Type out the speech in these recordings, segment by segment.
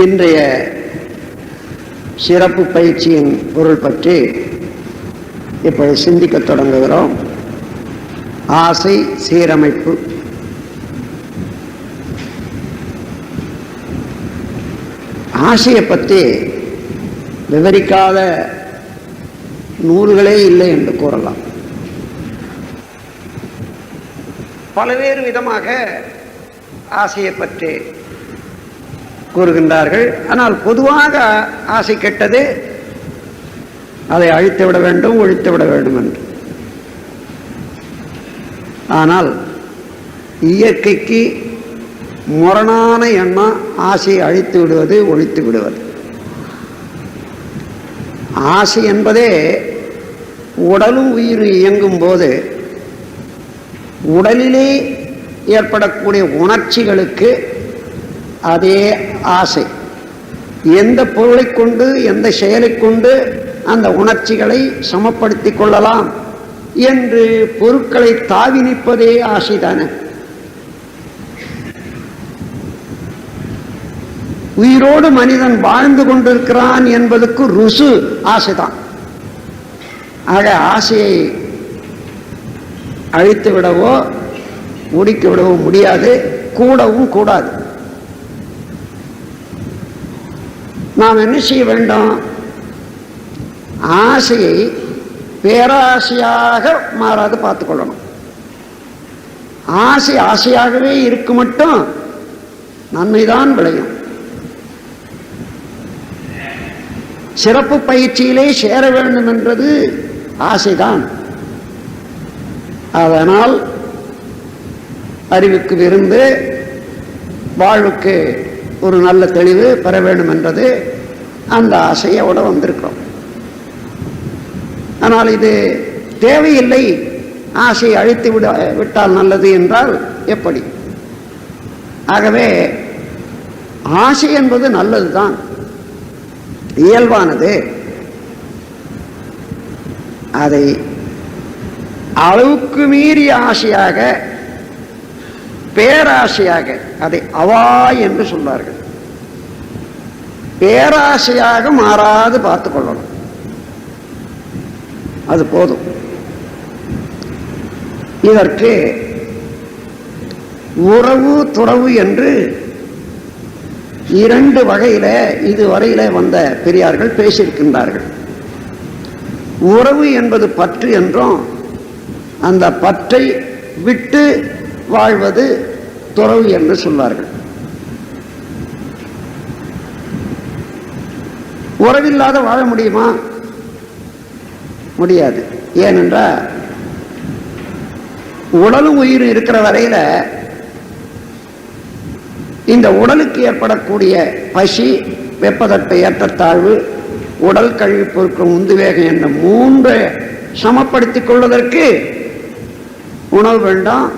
இன்றைய சிறப்பு பயிற்சியின் பொருள் பற்றி இப்போது சிந்திக்க தொடங்குகிறோம். ஆசை சீரமைப்பு. ஆசையை பற்றி விவரிக்காத நூல்களே இல்லை என்று கூறலாம். பல்வேறு விதமாக ஆசையை பற்றி கூறுகின்றார்கள். ஆனால் பொதுவாக ஆசை கெட்டது, அதை அழித்து விட வேண்டும், ஒழித்து விட வேண்டும் என்று. ஆனால் இயற்கைக்கு முரணான எண்ணம் ஆசையை அழித்து விடுவது, ஒழித்து விடுவது. ஆசை என்பதே உடலும் உயிரும் இயங்கும் போது உடலிலே ஏற்படக்கூடிய உணர்ச்சிகளுக்கு அதே ஆசை. எந்த பொருளை கொண்டு, எந்த செயலை கொண்டு அந்த உணர்ச்சிகளை சமப்படுத்திக் கொள்ளலாம் என்று பொருட்களை தாவி நிற்பதே ஆசைதானே. உயிரோடு மனிதன் வாழ்ந்து கொண்டிருக்கிறான் என்பதற்கு ருசு ஆசைதான். ஆக ஆசையை அழித்து விடவோ ஒடுக்கி விடவோ முடியாது, கூடவும் கூடாது. நாம் என்ன செய்ய வேண்டும்? ஆசையை பேராசையாக மாறாது பார்த்துக்கொள்ளணும். ஆசை ஆசையாகவே இருக்கு மட்டும் நன்மைதான் விளையும். சிறப்பு பயிற்சியிலே சேர வேண்டும் என்றது ஆசைதான். அதனால் அறிவுக்கு விருந்து, வாழ்வுக்கு ஒரு நல்ல தெளிவு பெற வேண்டும் என்றது அந்த ஆசையோடு வந்திருக்கிறோம். ஆனால் இது தேவையில்லை, ஆசையை அழித்து விட்டால் நல்லது என்றால் எப்படி? ஆகவே ஆசை என்பது நல்லதுதான், இயல்பானது. அதை அளவுக்கு மீறிய ஆசையாக, பேராசையாக, அதை அவா என்று சொல்வார்கள், பேராசையாக மாறாது பார்த்துக் கொள்ளணும். அது போதும். இதற்கு உறவு துறவு என்று இரண்டு வகையில இதுவரையில வந்த பெரியார்கள் பேசியிருக்கின்றார்கள். உறவு என்பது பற்று என்றும், அந்த பற்றை விட்டு வாழ்வது துறவு என்று சொல்வார்கள். உறவில்லாத வாழ முடியுமா? முடியாது. ஏனென்றால் உடலும் உயிரும் இருக்கிற வரையில இந்த உடலுக்கு ஏற்படக்கூடிய பசி, வெப்பதட்ட ஏற்றத்தாழ்வு, உடல் கழிவு பொருட்கள் உந்துவேகம் என்ற மூன்று சமப்படுத்திக் கொள்வதற்கு உணவு வேண்டாம்,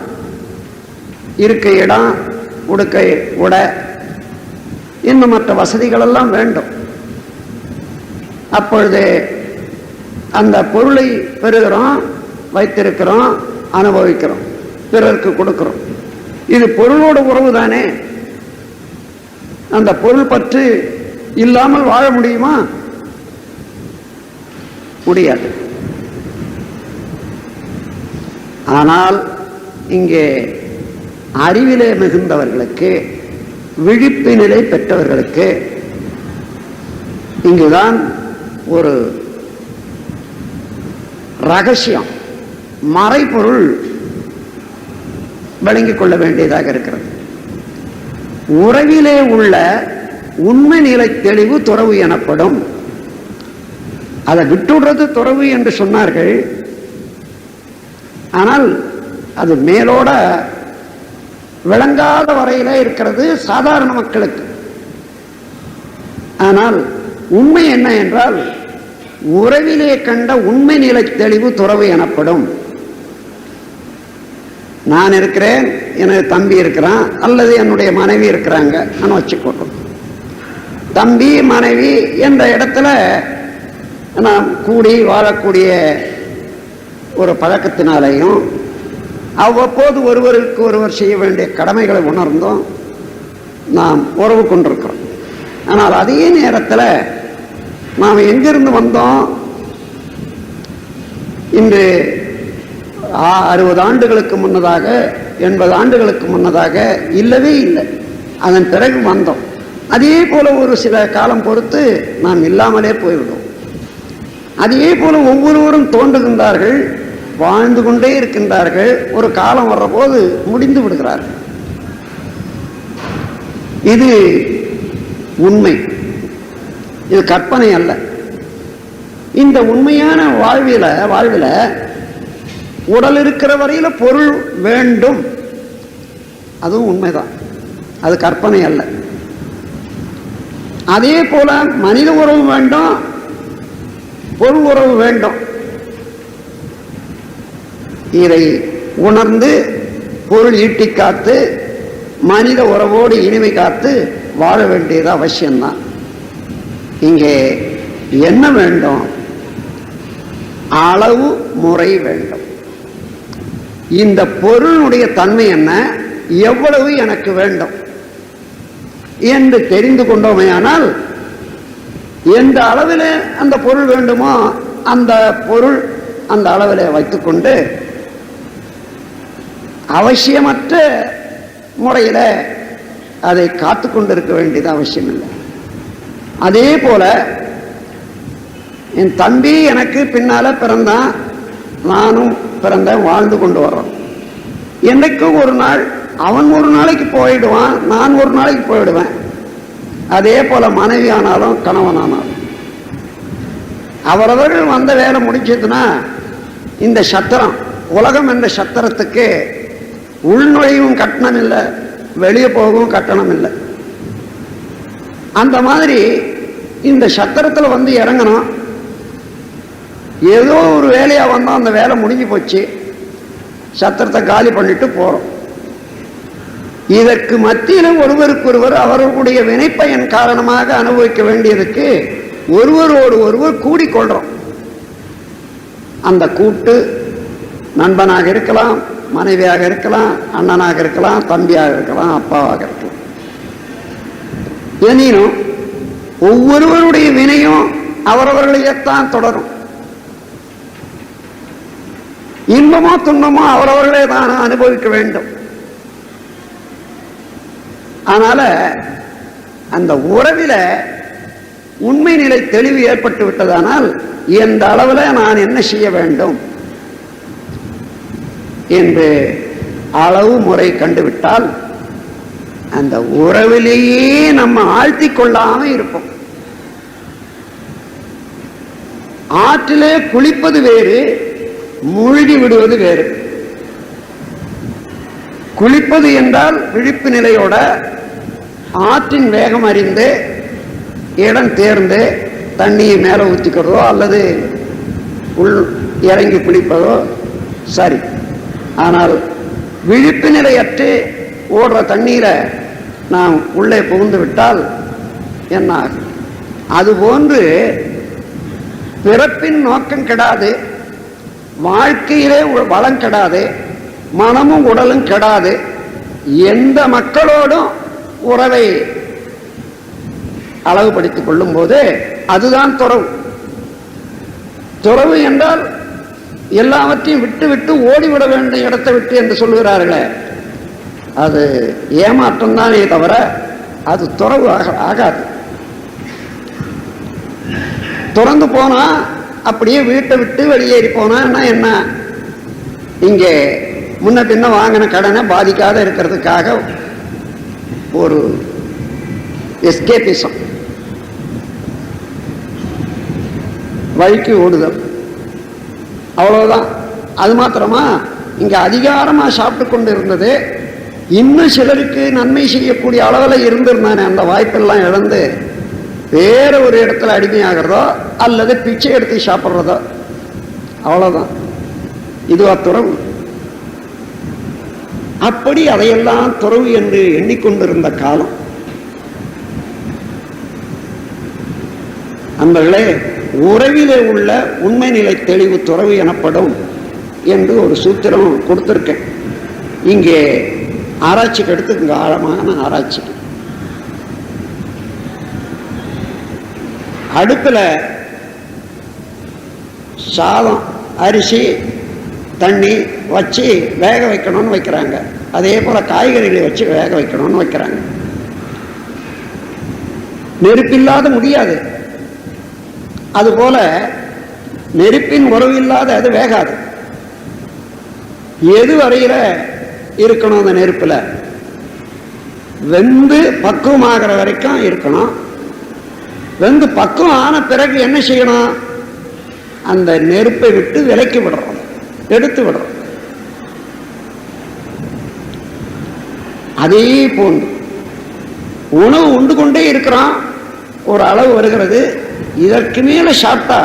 இருக்க இடம், உடுக்கை உட, இன்னும் மற்ற வசதிகள் எல்லாம் வேண்டும். அப்பொழுது அந்த பொருளை பெறுகிறோம், வைத்திருக்கிறோம், அனுபவிக்கிறோம், பிறருக்கு கொடுக்கிறோம். இது பொருளோட உறவு தானே. அந்த பொருள் பற்று இல்லாமல் வாழ முடியுமா? முடியாது. ஆனால் இங்கே அறிவிலே மிகுந்தவர்களுக்கு, விழிப்பு நிலை பெற்றவர்களுக்கு இங்குதான் ஒரு ரகசியம், மறைபொருள் விளங்கிக் கொள்ள வேண்டியதாக இருக்கிறது. உறவிலே உள்ள உண்மை நிலை தெளிவு துறவு எனப்படும். அதை விட்டுடுறது துறவு என்று சொன்னார்கள். ஆனால் அது மேலோட விளங்காத வரையில இருக்கிறது சாதாரண மக்களுக்கு. ஆனால் உண்மை என்ன என்றால், உறவிலே கண்ட உண்மை நிலை தெளிவு துறவு எனப்படும். நான் இருக்கிறேன், எனது தம்பி இருக்கிறான், அல்லது என்னுடைய மனைவி இருக்கிறாங்க, நான் வச்சுக்கொள்றோம். தம்பி மனைவி என்ற இடத்துல நாம் கூடி வாழக்கூடிய ஒரு பழக்கத்தினாலேயும் அவ்வப்போது ஒருவருக்கு ஒருவர் செய்ய வேண்டிய கடமைகளை உணர்ந்தோம் நாம் உறவு கொண்டிருக்கிறோம். ஆனால் அதே நேரத்தில் நாம் எங்கிருந்து வந்தோம்? இன்று 60 ஆண்டுகளுக்கு முன்னதாக, 80 ஆண்டுகளுக்கு முன்னதாக இல்லவே இல்லை. அதன் பிறகு வந்தோம். அதே போல ஒரு சில காலம் பொறுத்து நாம் இல்லாமலே போய்விடும். அதே போல ஒவ்வொருவரும் தோன்றுகின்றார்கள், வாழ்ந்து கொண்டே இருக்கின்றார்கள். ஒரு காலம் வர்ற போது முடிந்து விடுகிறார்கள். இது உண்மை, இது கற்பனை அல்ல. இந்த உண்மையான வாழ்வில உடல் இருக்கிற வரையில பொருள் வேண்டும், அதுவும் உண்மைதான், அது கற்பனை அல்ல. அதே போல மனித உறவு வேண்டும், பொருள் உறவு வேண்டும். இதை உணர்ந்து பொருள் ஈட்டி காத்து மனித உறவோடு இனிமை காத்து வாழ வேண்டியது அவசியம்தான். இங்கே என்ன வேண்டும்? அளவு முறை வேண்டும். இந்த பொருளுடைய தன்மை என்ன, எவ்வளவு எனக்கு வேண்டும் என்று தெரிந்து கொண்டோமையானால் எந்த அளவில் அந்த பொருள் வேண்டுமோ அந்த பொருள் அந்த அளவில் வைத்துக்கொண்டு அவசியமற்ற முறையில் அதை காத்து கொண்டிருக்க வேண்டியது அவசியம் இல்லை. அதே போல என் தம்பி எனக்கு பின்னால பிறந்தான், நானும் பிறந்தேன், வாழ்ந்து கொண்டு வர்றோம். என்னைக்கும் ஒரு நாள் அவன் ஒரு நாளைக்கு போயிடுவான், நான் ஒரு நாளைக்கு போயிடுவேன். அதே போல மனைவி ஆனாலும் கணவனானாலும் அவரவர்கள் வந்த வேலை முடிச்சதுன்னா இந்த சத்திரம், உலகம் என்ற சத்திரத்துக்கு உள்நுழைவும் கட்டணம் இல்லை, வெளியே போகவும் கட்டணம் இல்லை. அந்த மாதிரி இந்த சத்திரத்தில் வந்து இறங்கணும். ஏதோ ஒரு வேலையா வந்தோம், அந்த வேலை முடிஞ்சு போச்சு, சத்திரத்தை காலி பண்ணிட்டு போறோம். இதற்கு மத்தியில் ஒருவருக்கொருவர் அவர்களுடைய வினைப்பயன் காரணமாக அனுபவிக்க வேண்டியதுக்கு ஒருவரோடு ஒருவர் கூடிக்கொள்றோம். அந்த கூட்டு நண்பனாக இருக்கலாம், மனைவியாக இருக்கலாம், அண்ணனாக இருக்கலாம், தம்பியாக இருக்கலாம், அப்பாவாக இருக்கலாம். எனினும் ஒவ்வொருவருடைய வினையும் அவரவர்களையத்தான் தொடரும். இன்பமோ துன்பமோ அவரவர்களே தான் அனுபவிக்க வேண்டும். அதனால அந்த உறவில உண்மை நிலை தெளிவு ஏற்பட்டு விட்டதானால் எந்த அளவில் நான் என்ன செய்ய வேண்டும் என்று அளவு முறை கண்டுவிட்டால் அந்த உறவிலேயே நம்ம ஆழ்த்தி கொள்ளாம இருப்போம். ஆற்றிலே குளிப்பது வேறு, மூழ்கி விடுவது வேறு. குளிப்பது என்றால் விழிப்பு நிலையோட ஆற்றின் வேகம் அறிந்து இடம் தேர்ந்து தண்ணியை மேலே ஊற்றிக்கிறதோ அல்லது உள் இறங்கி குளிப்பதோ சரி. ஆனால் விழிப்பு நிலையற்று ஓடுற தண்ணீரை நாம் உள்ளே புகுந்து விட்டால் என்ன ஆகும்? அதுபோன்று பிறப்பின் நோக்கம் கெடாது, வாழ்க்கையிலே வளம் கெடாது, மனமும் உடலும் கெடாது. எந்த மக்களோடும் உறவை அளவுபடுத்திக் கொள்ளும் போது அதுதான் துறவு. துறவு என்றால் எல்லாவற்றையும் விட்டு விட்டு ஓடிவிட வேண்டிய இடத்தை விட்டு என்று சொல்லுகிறார்களே, அது ஏமாற்றம் தானே தவிர அது துறவு ஆகாது. துறந்து போனா அப்படியே வீட்டை விட்டு வெளியேறி போனா என்ன, இங்கே முன்ன பின்ன வாங்கின கடனை பாதிக்காத இருக்கிறதுக்காக ஒரு எஸ்கேபிசம், வழிக்கு ஓடுதல், அவ்வளவுதான். அது மாத்திரமா இங்க அதிகாரமா சாப்பிட்டு கொண்டு இருந்தது இன்னும் சிலருக்கு நன்மை செய்யக்கூடிய அளவில் இருந்திருந்தானே, அந்த வாய்ப்பெல்லாம் இழந்து வேற ஒரு இடத்துல அடிமையாகிறதோ அல்லது பிச்சை எடுத்து சாப்பிட்றதோ, அவ்வளவுதான். இதுவா துறவு? அப்படி அதையெல்லாம் துறவு என்று எண்ணிக்கொண்டிருந்த காலம். அன்பர்களே, உறவிலே உள்ள உண்மை நிலை தெளிவு துறவு எனப்படும் என்று ஒரு சூத்திரம் கொடுத்திருக்கேன். இங்கே ஆராய்ச்சிக்கு எடுத்து, இங்கே ஆழமான ஆராய்ச்சி. அடுப்பில் சாதம், அரிசி, தண்ணி வச்சு வேக வைக்கணும்னு வைக்கிறாங்க. அதே போல் காய்கறிகளை வச்சு வேக வைக்கணும்னு வைக்கிறாங்க. நெருப்பில்லாத முடியாது. அதுபோல நெருப்பின் உறவு இல்லாத அது வேகாது. எது வரையில இருக்கணும்? அந்த நெருப்பில் வெந்து பக்குவமாகிற வரைக்கும் இருக்கணும். வெந்து பக்குவம் ஆன பிறகு என்ன செய்யணும்? அந்த நெருப்பை விட்டு விலக்கி விடுறோம், எடுத்து விடுறோம். அதே போன்று உணவு உண்டு கொண்டே இருக்கிறோம், ஒரு அளவு வருகிறது, இதற்கு மேலே சாப்பிட்டா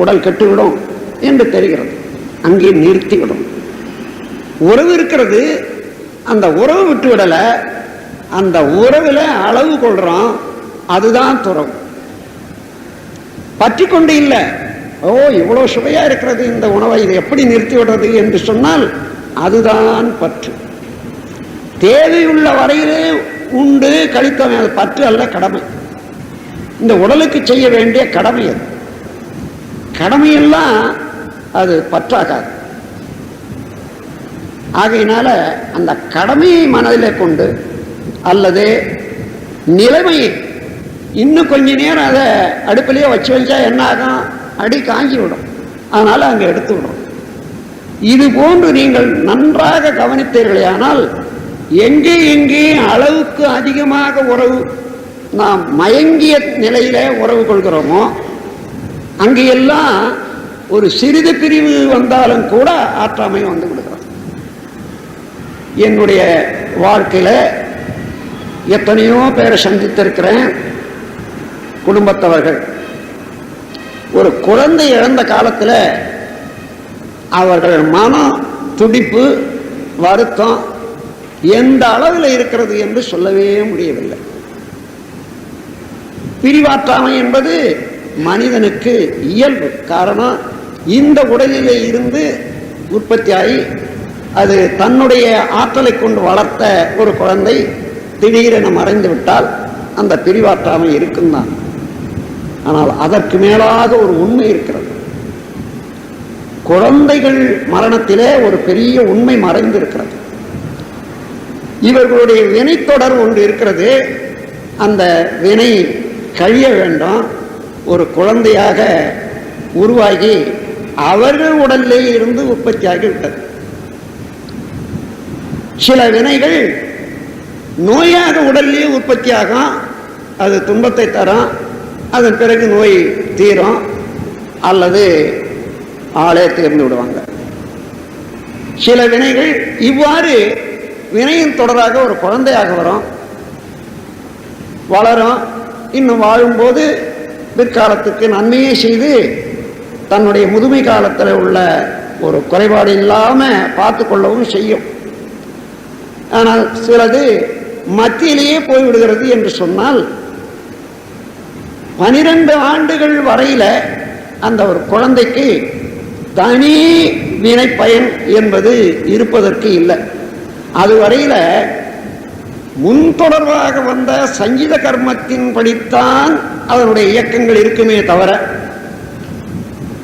உடல் கெட்டுவிடும் என்று தெரிகிறது, அங்கே நிறுத்திவிடும். உறவு இருக்கிறது, அந்த உறவு விட்டு விடலை, அந்த உறவில் அளவு கொள்றோம், அதுதான் துறவு. பற்றி கொண்டு இல்லை, ஓ இவ்வளவு சுவையா இருக்கிறது இந்த உணவை, இதை எப்படி நிறுத்தி விடுறது என்று சொன்னால் அதுதான் பற்று. தேவையுள்ள வரையிலே உண்டு கழித்தவன், அது பற்று அல்ல, கடமை. இந்த உடலுக்கு செய்ய வேண்டிய கடமை அது. கடமையெல்லாம் அது பற்றாகாது. ஆகையினால அந்த கடமையை மனதிலே கொண்டு, அல்லது நிலைமையை இன்னும் கொஞ்ச நேரம் அதை அடுப்பிலேயே வச்சு வச்சா என்ன ஆகும்? அடி காஞ்சி விடும். அதனால அங்கே எடுத்து விடும். இது போன்று நீங்கள் நன்றாக கவனித்தீர்களேயானால், எங்கே எங்கே அளவுக்கு அதிகமாக உறவு, நாம் மயங்கிய நிலையில உறவு கொள்கிறோமோ அங்கெல்லாம் ஒரு சிறிது பிரிவு வந்தாலும் கூட ஆற்றாமை வந்து விடுகிறது. என்னுடைய வாழ்க்கையில எத்தனையோ பேரை சந்தித்திருக்கிறேன். குடும்பத்தவர்கள் ஒரு குழந்தை இழந்த காலத்தில் அவர்கள் மன துடிப்பு, வருத்தம் எந்த அளவில் இருக்கிறது என்று சொல்லவே முடியவில்லை. பிரிவாற்றாமை என்பது மனிதனுக்கு இயல்பு. காரணம், இந்த உடலிலே இருந்து உற்பத்தியாகி அது தன்னுடைய ஆற்றலை கொண்டு வளர்த்த ஒரு குழந்தை திடீரென மறைந்து விட்டால் அந்த பிரிவாற்றாமை இருக்கும் தான். ஆனால் அதற்கு மேலாக ஒரு உண்மை இருக்கிறது. குழந்தைகள் மரணத்திலே ஒரு பெரிய உண்மை மறைந்திருக்கிறது. இவர்களுடைய வினைத்தொடர் ஒன்று இருக்கிறது. அந்த வினை கழிய வேண்டும். ஒரு குழந்தையாக உருவாகி அவர்கள் உடலிலே இருந்து உற்பத்தியாகி விட்டது. சில வினைகள் நோயாக உடலிலே உற்பத்தியாகும், அது துன்பத்தை தரும். அதன் பிறகு நோய் தீரும், அல்லது ஆளே தீர்ந்து விடுவாங்க. சில வினைகள் இவ்வாறு வினையின் தொடராக ஒரு குழந்தையாக வரும், வளரும். இன்னும் வாழும்போது பிற்காலத்துக்கு நன்மையை செய்து தன்னுடைய முதுமை காலத்தில் உள்ள ஒரு குறைபாடு இல்லாமல் பார்த்து கொள்ளவும் செய்யும். ஆனால் சிலது மத்தியிலேயே போய்விடுகிறது என்று சொன்னால் 12 ஆண்டுகள் வரையில அந்த ஒரு குழந்தைக்கு தனி வினை பயன் என்பது இருப்பதற்கு இல்லை. அதுவரையில முன்தொடர்பாக வந்த சங்கீத கர்மத்தின் படித்தான் அதனுடைய இயக்கங்கள் இருக்குமே தவிர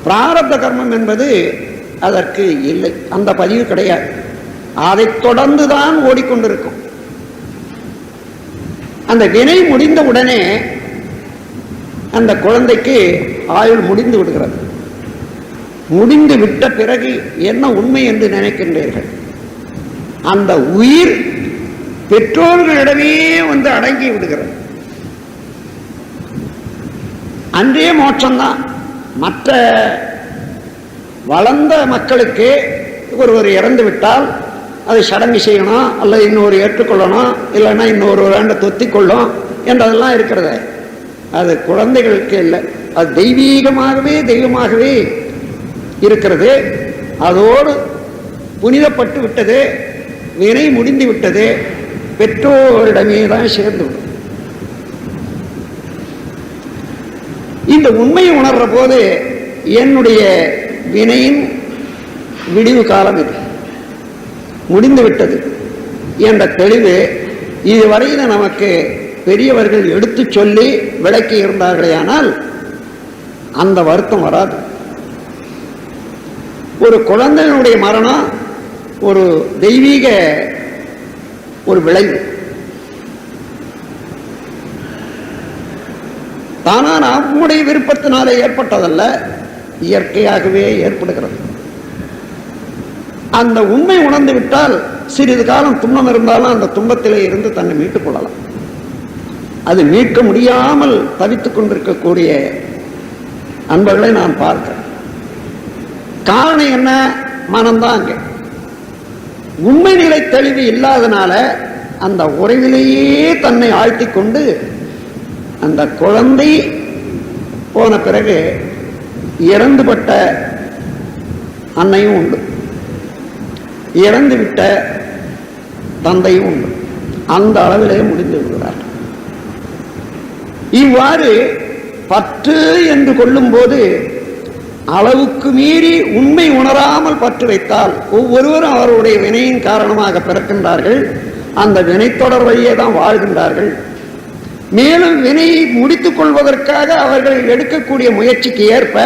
பிராரப்த கர்மம் என்பது அதற்கு இல்லை, அந்த பதிவு கிடையாது. அதை தொடர்ந்துதான் ஓடிக்கொண்டிருக்கும். அந்த வினை முடிந்த உடனே அந்த குழந்தைக்கு ஆயுள் முடிந்து விடுகிறது. முடிந்து விட்ட பிறகு என்ன உண்மை என்று நினைக்கின்றீர்கள்? அந்த உயிர் பெற்றோர்களிடமே வந்து அடங்கி விடுகிறது. அன்றே மோட்சம்தான். மற்ற வளர்ந்த மக்களுக்கு ஒருவர் இறந்து விட்டால் அதை சடங்கு செய்யணும், அல்லது இன்னொரு ஏற்றுக்கொள்ளணும், இல்லைன்னா இன்னொரு வேண்ட தொத்திக்கொள்ளும் என்றதெல்லாம் இருக்கிறது. அது குழந்தைகளுக்கு இல்லை, அது தெய்வீகமாகவே இருக்கிறது. அதோடு புனிதப்பட்டு விட்டது, வினை முடிந்து விட்டது, பெற்றோரிடமே தான் சேர்ந்து விடும். இந்த உண்மையை உணர்ற போது என்னுடைய வினையின் விடிவு காலம் இது, முடிந்து விட்டது என்ற தெளிவு இதுவரையில் நமக்கு பெரியவர்கள் எடுத்து சொல்லி விளக்கி இருந்தார்களேயானால் அந்த வருத்தம் வராது. ஒரு குழந்தையினுடைய மரணம் ஒரு தெய்வீக ஒரு விளைவு. தானா நம்முடைய விருப்பத்தினாலே ஏற்பட்டதல்ல, இயற்கையாகவே ஏற்படுகிறது. அந்த உண்மை உணர்ந்து விட்டால் சிறிது காலம் துன்பம் இருந்தாலும் அந்த துன்பத்திலே இருந்து தன்னை மீட்டுக் கொள்ளலாம். அது மீட்க முடியாமல் தவித்துக் கொண்டிருக்கக்கூடிய அன்பர்களை நான் பார்க்கிறேன். காரணம் என்ன? மனம்தான். அங்கே உண்மை நிலை தெளிவு இல்லாதனால அந்த உறவிலேயே தன்னை ஆழ்த்தி கொண்டு அந்த குழந்தை போன பிறகு இறந்துபட்ட அன்னையும் உண்டு, இறந்து விட்ட தந்தையும் உண்டு. அந்த அளவிலே முடிந்து விடுகிறார். இவ்வாறு பற்று என்று கொள்ளும் போது அளவுக்கு மீறி உண்மை உணராமல் பற்று வைத்தால் ஒவ்வொருவரும் அவருடைய வினையின் காரணமாக பிறக்கின்றார்கள். அந்த வினை தொடர் வழியே தான் வாழ்கின்றார்கள். மேலும் வினையை முடித்துக் கொள்வதற்காக அவர்கள் எடுக்கக்கூடிய முயற்சிக்கு ஏற்ப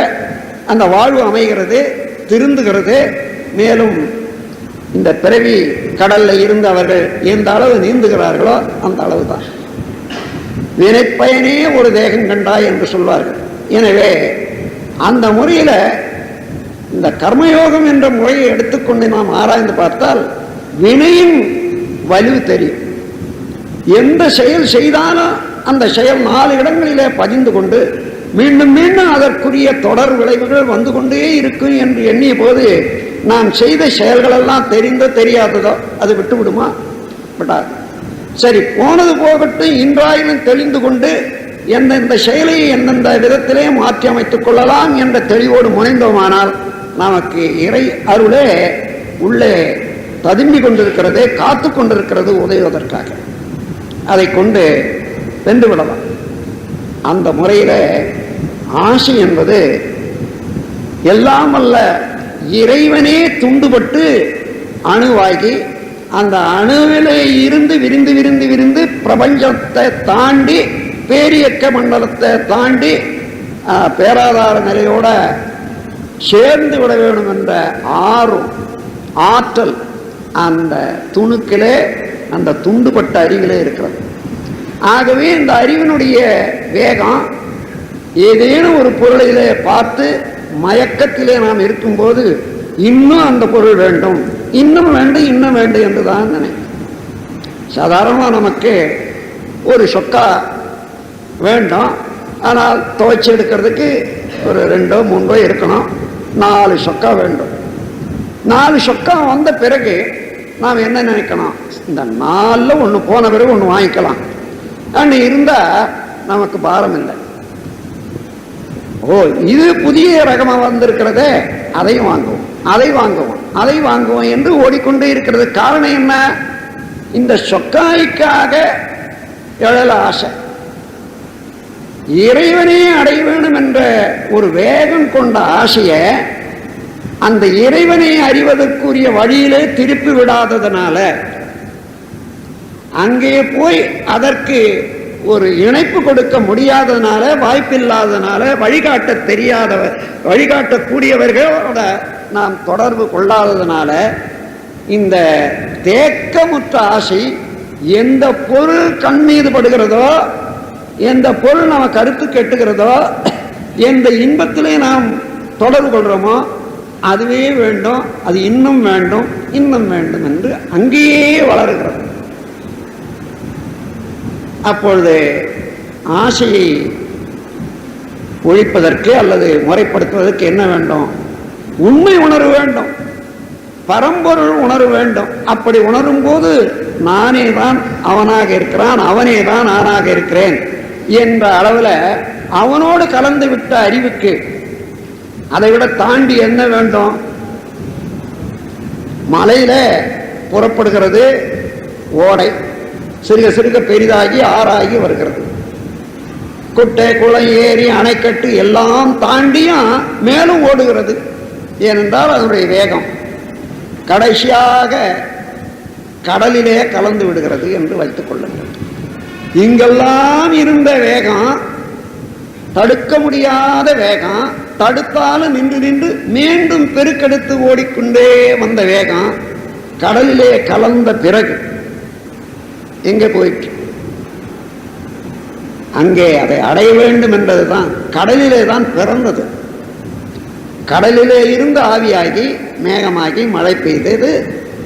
அந்த வாழ்வு அமைகிறது, திருந்துகிறது. மேலும் இந்த பிறவி கடல்ல இருந்து அவர்கள் எந்த அளவு நீந்துகிறார்களோ அந்த அளவு தான். வினைப்பயனே ஒரு தேகம் கண்டாய் என்று சொல்வார்கள். எனவே அந்த முறையில் இந்த கர்மயோகம் என்ற முறையை எடுத்துக்கொண்டு நாம் ஆராய்ந்து பார்த்தால் வினையின் வலிவு தெரியும். எந்த செயல் செய்தாலும் அந்த செயல் 4 இடங்களிலே பதிந்து கொண்டு மீண்டும் மீண்டும் அதற்குரிய தொடர் விளைவுகள் வந்து கொண்டே இருக்கும் என்று எண்ணிய போது நாம் செய்த செயல்களெல்லாம் தெரிந்தோ தெரியாததோ அது விட்டு விடுமா? விடாது. சரி, போனது போகட்டும், இன்றாயிலும் தெளிந்து கொண்டு எந்தெந்த செயலை எந்தெந்த விதத்திலே மாற்றி அமைத்துக் கொள்ளலாம் என்ற தெளிவோடு முனைந்தோமானால் நமக்கு இறை அருளே உள்ளே ததும்பி கொண்டிருக்கிறது, காத்து கொண்டிருக்கிறது உதவுவதற்காக. அதை கொண்டு வென்று விடலாம். அந்த முறையில ஆசை என்பது எல்லாம் அல்ல இறைவனே துண்டுபட்டு அணுவாகி அந்த அணுவிலே இருந்து விரிந்து விரிந்து விரிந்து பிரபஞ்சத்தை தாண்டி பேரியக்க மண்டலத்தை தாண்டி பேராதார நிலையோட சேர்ந்து விட வேண்டும் என்ற ஆற்றல் அந்த துணுக்கிலே அந்த துண்டுபட்ட அறிவிலே இருக்கிறது. ஆகவே இந்த அறிவினுடைய வேகம் ஏதேனும் ஒரு பொருளிலே பார்த்து மயக்கத்திலே நாம் இருக்கும்போது இன்னும் அந்த பொருள் வேண்டும், இன்னும் வேண்டும், இன்னும் வேண்டும் என்றுதான் நினைக்கும். சாதாரணமாக நமக்கு ஒரு சொக்கா வேண்டும், ஆனால் துவைச்சி எடுக்கிறதுக்கு ஒரு 2 3 இருக்கணும், 4 சொக்கா வேண்டும். 4 சொக்கா வந்த பிறகு நாம் என்ன நினைக்கணும்? இந்த 4ல் ஒன்று போன பிறகு ஒன்று வாங்கிக்கலாம் அன்னு இருந்தால் நமக்கு பாரம் இல்லை. ஓ, இது புதிய ரகமாக வந்திருக்கிறதே, அதையும் வாங்குவோம், அதை வாங்குவோம், அதை வாங்குவோம் என்று ஓடிக்கொண்டே இருக்கிறது. காரணம் என்ன? இந்த சொக்காய்க்காக எழல ஆசை. இறைவனே அடைய வேண்டும் என்ற ஒரு வேகம் கொண்ட ஆசையை அந்த இறைவனை அறிவதற்குரிய வழியிலே திருப்பி விடாததுனால அங்கே போய் அதற்கு ஒரு இணைப்பு கொடுக்க முடியாததுனால, வாய்ப்பில்லாததுனால, வழிகாட்ட தெரியாதவர் வழிகாட்டக்கூடியவர்களோட நாம் தொடர்பு கொள்ளாததுனால இந்த தேக்கமுற்ற ஆசை எந்த பொருள் கண் மீது படுகிறதோ, எந்த பொருள் நம்ம கருத்து கெட்டுகிறதோ, எந்த இன்பத்திலே நாம் தொடர்பு கொள்கிறோமோ அதுவே வேண்டும், அது இன்னும் வேண்டும், இன்னும் வேண்டும் என்று அங்கேயே வளருகிறது. அப்பொழுது ஆசையை ஒழிப்பதற்கு அல்லது முறைப்படுத்துவதற்கு என்ன வேண்டும்? உண்மை உணர்வு வேண்டும், பரம்பொருள் உணர்வு வேண்டும். அப்படி உணரும் போது நானே தான் அவனாக இருக்கிறான், அவனே தான் நானாக இருக்கிறேன் என்ற அளவில் அவனோடு கலந்து விட்ட அறிவுக்கு அதை விட தாண்டி என்ன வேண்டும்? மலையில புறப்படுகிறது ஓடை, சிறுக சிறுக பெரிதாகி ஆறாகி வருகிறது. குட்டை குளம் ஏரி அணைக்கட்டு எல்லாம் தாண்டியும் மேலும் ஓடுகிறது. ஏனென்றால் அதனுடைய வேகம் கடைசியாக கடலிலே கலந்து விடுகிறது என்று வைத்துக் கொள்ளுங்கள். இங்கெல்லாம் இருந்த வேகம் தடுக்க முடியாத வேகம், தடுத்தாலும் நின்று நின்று மீண்டும் பெருக்கெடுத்து ஓடிக்கொண்டே வந்த வேகம் கடலிலே கலந்த பிறகு எங்கே போயிட்டு அங்கே அதை அடைய வேண்டும் என்பதுதான். கடலிலே தான் பிறந்தது. கடலிலே இருந்து ஆவியாகி மேகமாகி மழை பெய்தது.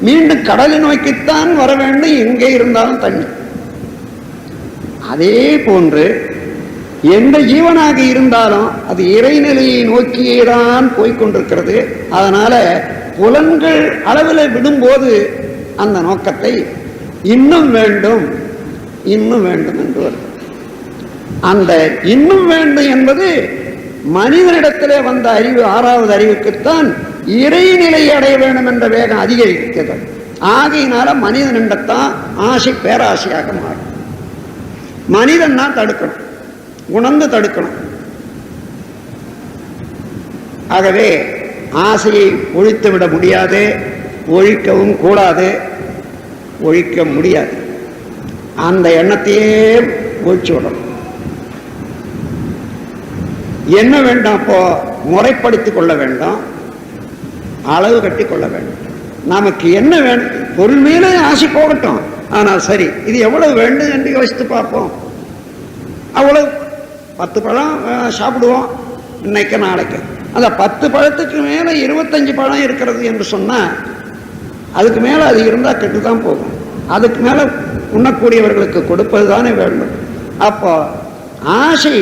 மீண்டும் கடலை நோக்கித்தான் வர வேண்டும், எங்கே இருந்தாலும் தண்ணி. அதே போன்று எந்த ஜீவனாக இருந்தாலும் அது இறைநிலையை நோக்கியேதான் போய்கொண்டிருக்கிறது. அதனால புலன்கள் அளவில் விடும்போது அந்த நோக்கத்தை இன்னும் வேண்டும் இன்னும் வேண்டும் என்று வருது. அந்த இன்னும் வேண்டும் என்பது மனிதனிடத்திலே வந்த அறிவு, ஆறாவது அறிவுக்குத்தான் இறைநிலை அடைய வேண்டும் என்ற வேகம் அதிகரிக்கிறது. ஆகையினால மனிதனிடத்தான் ஆசை பேராசையாக மாறும். மனிதன் தான் தடுக்கணும், உணர்ந்து தடுக்கணும். ஆகவே ஆசையை ஒழித்து விட முடியாது, ஒழிக்கவும் கூடாது, ஒழிக்க முடியாது. அந்த எண்ணத்தையே ஒழிச்சு விடணும். என்ன வேண்டும்? அப்போ முறைப்படுத்திக் கொள்ள வேண்டும், அளவு கட்டி கொள்ள வேண்டும். நமக்கு என்ன வேண்டும்? பொருள் மேலே ஆசை போகட்டும், ஆனால் சரி இது எவ்வளவு வேண்டும் என்று யோசித்து பார்ப்போம். அவ்வளவு 10 பழம் சாப்பிடுவோம் இன்னைக்கு நாளைக்கு. அந்த 10 பழத்துக்கு மேலே 25 பழம் இருக்கிறது என்று சொன்னால் அதுக்கு மேலே அது இருந்தால் கெட்டுதான் போகும். அதுக்கு மேலே உண்ணக்கூடியவர்களுக்கு கொடுப்பது தானே வேண்டும். அப்போ ஆசை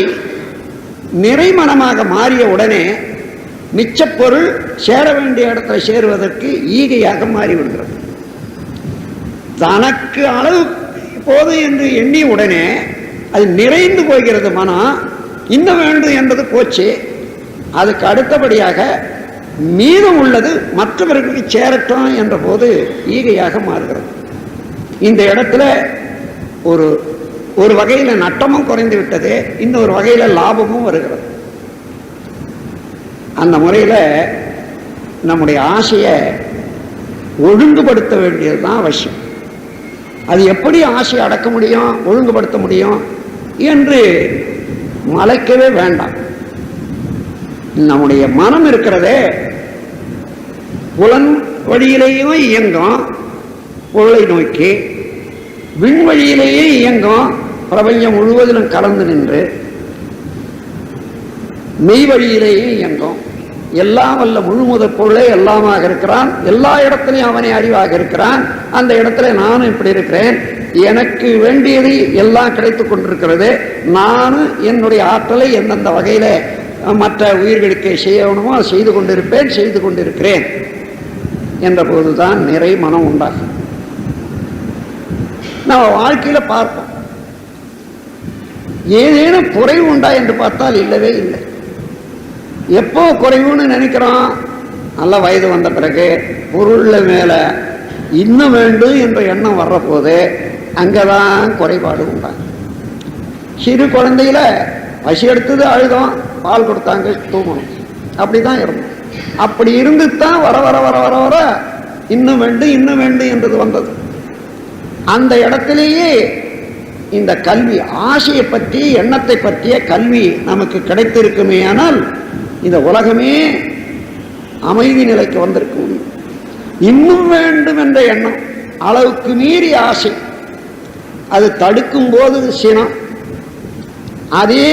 நிறைமனமாக மாறிய உடனே மிச்ச பொருள் சேர வேண்டிய இடத்துல சேருவதற்கு ஈகையாக மாறிவிடுகிறது. தனக்கு அளவு போது என்று எண்ணிய உடனே அது நிறைந்து போகிறது. மனம் இன்னும் வேண்டும் என்பது போச்சு. அதுக்கு அடுத்தபடியாக மீதம் உள்ளது மற்றவர்களுக்கு சேரட்டும் என்ற போது ஈகையாக மாறுகிறது. இந்த இடத்துல ஒரு வகையில் நட்டமும் குறைந்து விட்டது, இன்னொரு வகையில் லாபமும் வருகிறது. அந்த முறையில் நம்முடைய ஆசையை ஒழுங்குபடுத்த வேண்டியதுதான் அவசியம். அது எப்படி ஆசையை அடக்க முடியும், ஒழுங்குபடுத்த முடியும் என்று மலைக்கவே வேண்டாம். நம்முடைய மனம் இருக்கிறதே புலன் வழியிலேயும் இயங்கும், பொருளை நோக்கி விண்வழியிலேயே இயங்கும், பிரபஞ்சம் முழுவதிலும் கலந்து நின்று மெய் வழியிலேயே இயங்கும். எல்லாம் வல்ல முழுமுதற் பொருளே எல்லாமாக இருக்கிறான். எல்லா இடத்திலையும் அவனே அறிவாக இருக்கிறான். அந்த இடத்துல நானும் இப்படி இருக்கிறேன். எனக்கு வேண்டியது எல்லாம் கிடைத்துக் கொண்டிருக்கிறது. நானும் என்னுடைய ஆற்றலை எந்தெந்த வகையில மற்ற உயிர்களுக்கு செய்யணுமோ செய்து கொண்டிருப்பேன், செய்து கொண்டிருக்கிறேன் என்ற போதுதான் நிறை மனம் உண்டாகும். நம்ம வாழ்க்கையில பார்ப்போம், ஏதேனும் குறைவு உண்டா என்று பார்த்தால் இல்லவே இல்லை. எப்போ குறைவுன்னு நினைக்கிறோம்? நல்ல வயது வந்த பிறகு பொருள்ல மேல இன்னும் வேண்டும் என்ற எண்ணம் வர்ற போது அங்கதான் குறைபாடு உண்டாங்க. சிறு குழந்தையில பசி எடுத்தது அழுதோம், பால் கொடுத்தாங்க தூங்கணும், அப்படிதான் இருந்தோம். அப்படி இருந்து தான் வர வர வர வர வர இன்னும் வேண்டும் இன்னும் வேண்டும் என்றது வந்தது. அந்த இடத்திலேயே இந்த கல்வி, ஆசையை பற்றி எண்ணத்தை பற்றிய கல்வி நமக்கு கிடைத்திருக்குமே ஆனால் இந்த உலகமே அமைதி நிலைக்கு வந்திருக்க முடியும். இன்னும் வேண்டும் என்ற எண்ணம், அளவுக்கு மீறி ஆசை, அது தடுக்கும் போது சினம். அதே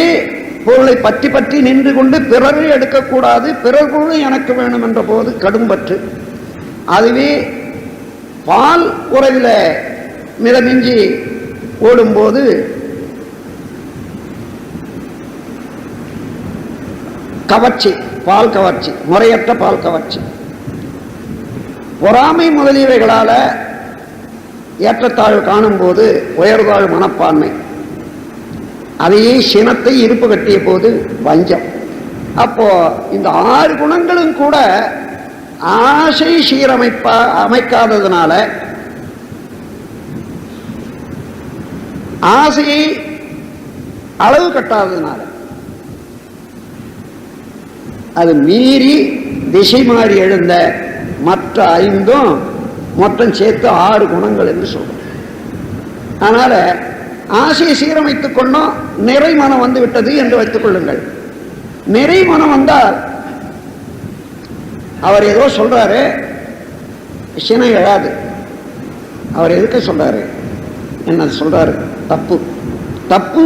பொருளை பற்றி பற்றி நின்று கொண்டு பிறரை எடுக்கக்கூடாது, பிறர் பொருளும் எனக்கு வேணும் என்ற போது கடும்பற்று. அதுவே பால் உறவில் மிதமிஞ்சி ஓடும்போது கவர்ச்சி, பால் கவர்ச்சி, முறையற்ற பால் கவர்ச்சி. பொறாமை முதலியவைகளால ஏற்றத்தாழ்வு காணும் போது உயர்வாழ் மனப்பான்மை, அதையே சினத்தை இருப்பு கட்டிய போது வஞ்சம். அப்போ இந்த 6 குணங்களும் கூட ஆசை அமைக்காததுனால, ஆசையை அளவு கட்டாததுனால அது மீறி திசை மாறி எழுந்த மற்ற 5ம் மொத்தம் சேர்த்து 6 குணங்கள் என்று சொல்றோம். அதனால ஆசையை சீரமைத்துக் கொண்டோம், நிறை மனம் வந்து விட்டது என்று வைத்துக் கொள்ளுங்கள். நிறை மனம் வந்தால் அவர் ஏதோ சொல்றாரு, சினை எழாது. அவர் எதுக்கு சொல்றாரு, என்ன சொல்றாரு, தப்பு தப்பு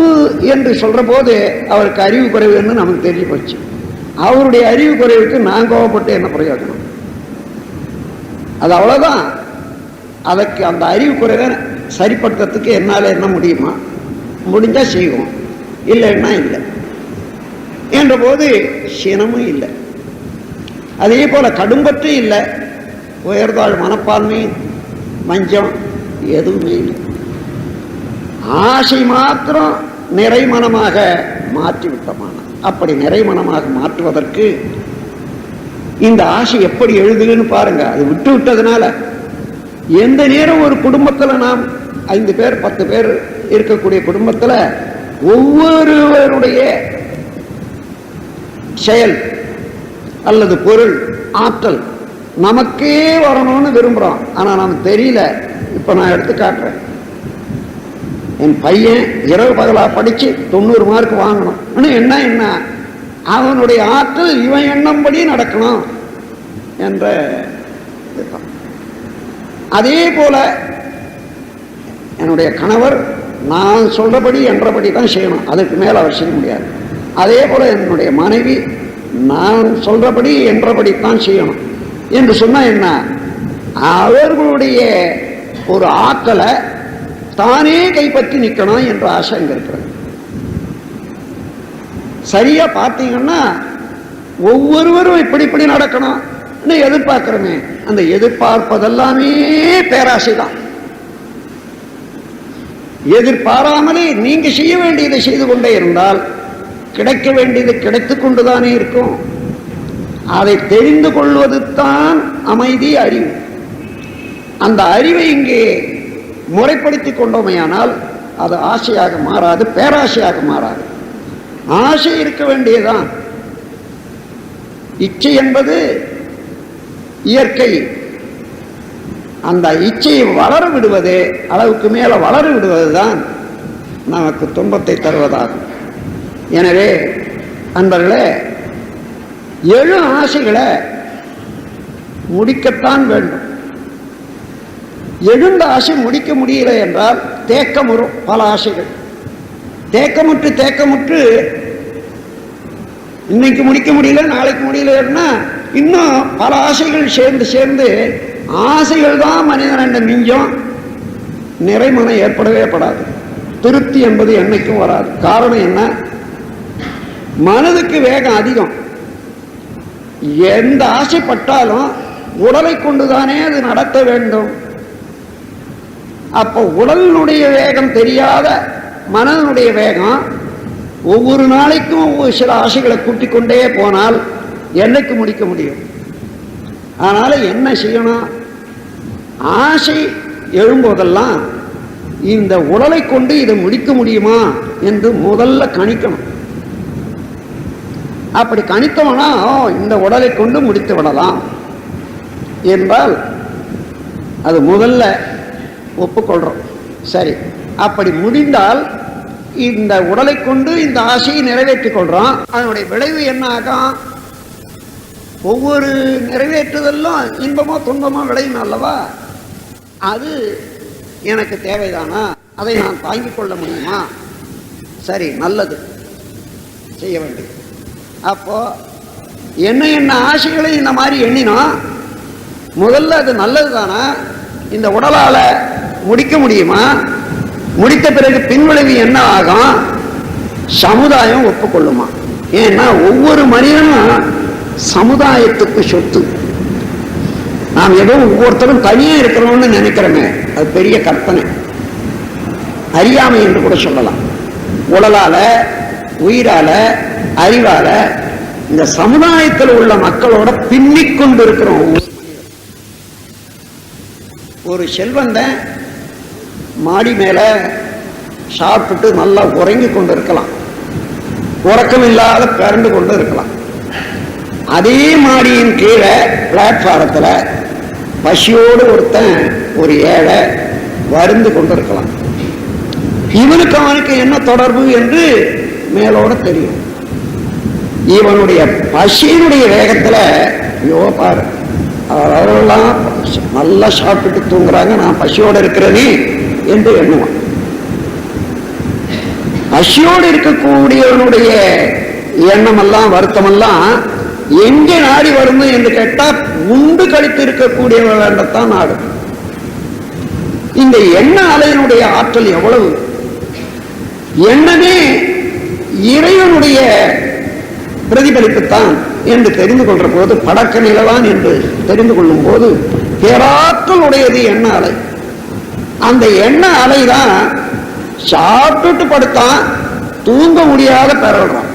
என்று சொல்ற போது அவருக்கு அறிவு குறைவு என்று நமக்கு தெரிய போச்சு. அவருடைய அறிவு குறைவுக்கு நான் கோவப்பட்டு என்ன பிரயோஜனம்? அது அவ்வளவுதான். அதற்கு அந்த அறிவு குறைவை சரிப்படுத்துறதுக்கு என்னால் என்ன முடியுமா, முடிஞ்சா செய்வோம், இல்லைன்னா இல்லை என்ற போது சினமும் இல்லை. அதே போல கடும்பற்றும் இல்லை, உயர்தாழ் மனப்பான்மை, வஞ்சம் எதுவுமே இல்லை. ஆசை மாத்திரம் நிறைமனமாக மாற்றிவிட்டமான. அப்படி நிறைமனமாக மாற்றுவதற்கு இந்த ஆசை எப்படி எழுதுன்னு பாருங்க. அது விட்டு விட்டதுனால எந்த நேரம் ஒரு குடும்பத்தில் நாம் 5 பேர் 10 பேர் இருக்கக்கூடிய குடும்பத்தில் ஒவ்வொருவருடைய செயல் அல்லது பொருள் ஆற்றல் நமக்கே வரணும்னு விரும்புகிறோம். ஆனால் நமக்கு தெரியல. இப்போ நான் எடுத்து காட்டுறேன். என் பையன் இரவு பகலா படித்து 90 மார்க் வாங்கணும். என்ன அவனுடைய ஆற்றல் இவன் எண்ணம்படி நடக்கணும் என்ற. அதே போல என்னுடைய கணவர் நான் சொல்றபடி என்றபடி தான் செய்யணும், அதுக்கு மேல அவர் செய்ய முடியாது. அதே போல என்னுடைய மனைவி நான் சொல்றபடி என்றபடி தான் செய்யணும் என்று சொன்னா என்ன, அவர்களுடைய ஒரு ஆற்றலை தானே கைப்பற்றி நிற்கணும் என்ற ஆசை இங்க இருக்கிறது. சரியா பார்த்தீங்கன்னா ஒவ்வொருவரும் இப்படி இப்படி நடக்கணும் எதிர்பார்க்கிறோமே, அந்த எதிர்பார்ப்பதெல்லாமே பேராசை தான். எதிர்பாராமலே நீங்க செய்ய வேண்டியதை செய்து கொண்டே இருந்தால் கிடைக்க வேண்டியது கிடைத்துக் கொண்டுதானே இருக்கும். அதை தெரிந்து கொள்வது தான் அமைதி, அறிவு. அந்த அறிவை இங்கே முறைப்படுத்தி கொண்டோமையானால் அது ஆசையாக மாறாது, பேராசையாக மாறாது. ஆசை இருக்க வேண்டியதுதான். இச்சை என்பது இயற்கை. அந்த இச்சையை வளர விடுவது, அளவுக்கு மேல வளர விடுவதுதான் நமக்கு துன்பத்தை தருவதாகும். எனவே அன்பர்களே, 7 ஆசைகளை முடிக்கத்தான் வேண்டும். எழுந்த ஆசை முடிக்க முடியல என்றால் தேக்கமுறும். பல ஆசைகள் தேக்கமுற்று இன்னைக்கு முடிக்க முடியல, நாளைக்கு முடியலன்னா இன்னும் பல ஆசைகள் சேர்ந்து ஆசைகள் தான் மனிதன் மிஞ்சம். நிறைமனம் ஏற்படவே படாது. திருப்தி என்பது என்னைக்கும் வராது. காரணம் என்ன, மனதுக்கு வேகம் அதிகம். எந்த ஆசைப்பட்டாலும் உடலை கொண்டுதானே அது நடத்த வேண்டும். அப்போ உடலினுடைய வேகம் தெரியாத மனதனுடைய வேகம் ஒவ்வொரு நாளைக்கும் ஒவ்வொரு சில ஆசைகளை கூட்டிக் கொண்டே போனால் என்னைக்கு முடிக்க முடியும்? அதனால என்ன செய்யணும், ஆசை எழும்போதெல்லாம் இந்த உடலை கொண்டு இதை முடிக்க முடியுமா என்று முதல்ல கணிக்கணும். அப்படி கணித்தோம்னா இந்த உடலை கொண்டு முடித்து விடலாம் என்றால் அது முதல்ல ஒப்புக்கொள்றோம். சரி, அப்படி முடிந்தால் இந்த உடலை கொண்டு இந்த ஆசையை நிறைவேற்றிக் கொள்றோம். அதனுடைய விளைவு என்ன ஆகும்? ஒவ்வொரு நிறைவேற்றுதலும் இன்பமோ துன்பமோ விளையும் அல்லவா? அது எனக்கு தேவைதானா? அதை நான் தாங்கிக் கொள்ள முடியுமா? சரி, நல்லது, செய்ய வேண்டியது. அப்போ என்ன ஆசைகளை இந்த மாதிரி எண்ணினோம், முதல்ல அது நல்லது தானா? இந்த உடலால முடிக்க முடியுமா? முடித்த பிறகு பின்விளைவு என்ன ஆகும்? சமுதாயம் ஒப்புக்கொள்ளுமா? ஏன்னா ஒவ்வொரு மனிதனும் சமுதாயத்துக்கு சொத்து. நாம் ஏதோ ஒவ்வொருத்தரும் தனியே இருக்கிறோம்னு நினைக்கிறோமே, அது பெரிய கற்பனை, அறியாமை என்று கூட சொல்லலாம். உடலால, உயிரால, அறிவால இந்த சமுதாயத்தில் உள்ள மக்களோட பின்னிக் கொண்டு இருக்கிறோம். ஒரு செல்வந்தன் மாடி மேல சாப்பிட்டு நல்லா உறங்கி கொண்டு இருக்கலாம், உறக்கம் இல்லாத பிறந்து கொண்டு இருக்கலாம். அதே மாடியின் கீழே பிளாட்பாரத்தில் பசியோடு ஒருத்தன், ஒரு ஏழை வருந்து கொண்டு இருக்கலாம். இவனுக்கு அவனுக்கு என்ன தொடர்பு என்று மேலோட தெரியும். இவனுடைய பசியினுடைய வேகத்துல யோபார் அவரெல்லாம் நல்லா சாப்பிட்டு தூங்குறாங்க, நான் பசியோடு இருக்கிறேனே என்று எண்ணுவான். பசியோடு இருக்கக்கூடியவனுடைய எண்ணமெல்லாம் வருத்தமெல்லாம் எங்கே நாடி வரும் என்று கேட்டா உண்டு கழித்து இருக்கக்கூடியவர்கள்தான் நாடு. இந்த எண்ண அலையினுடைய ஆற்றல் எவ்வளவு! எண்ணமே இறைவனுடைய பிரதிபலிப்புத்தான் என்று தெரிந்து கொள்ற போது, படக்க நிலவான் என்று தெரிந்து கொள்ளும் போது பேராற்றல் உடையது எண்ண அலை. அந்த எண்ண அலைதான் சாப்பிட்டு படுத்தான் தூங்க முடியாத பெறலாம்.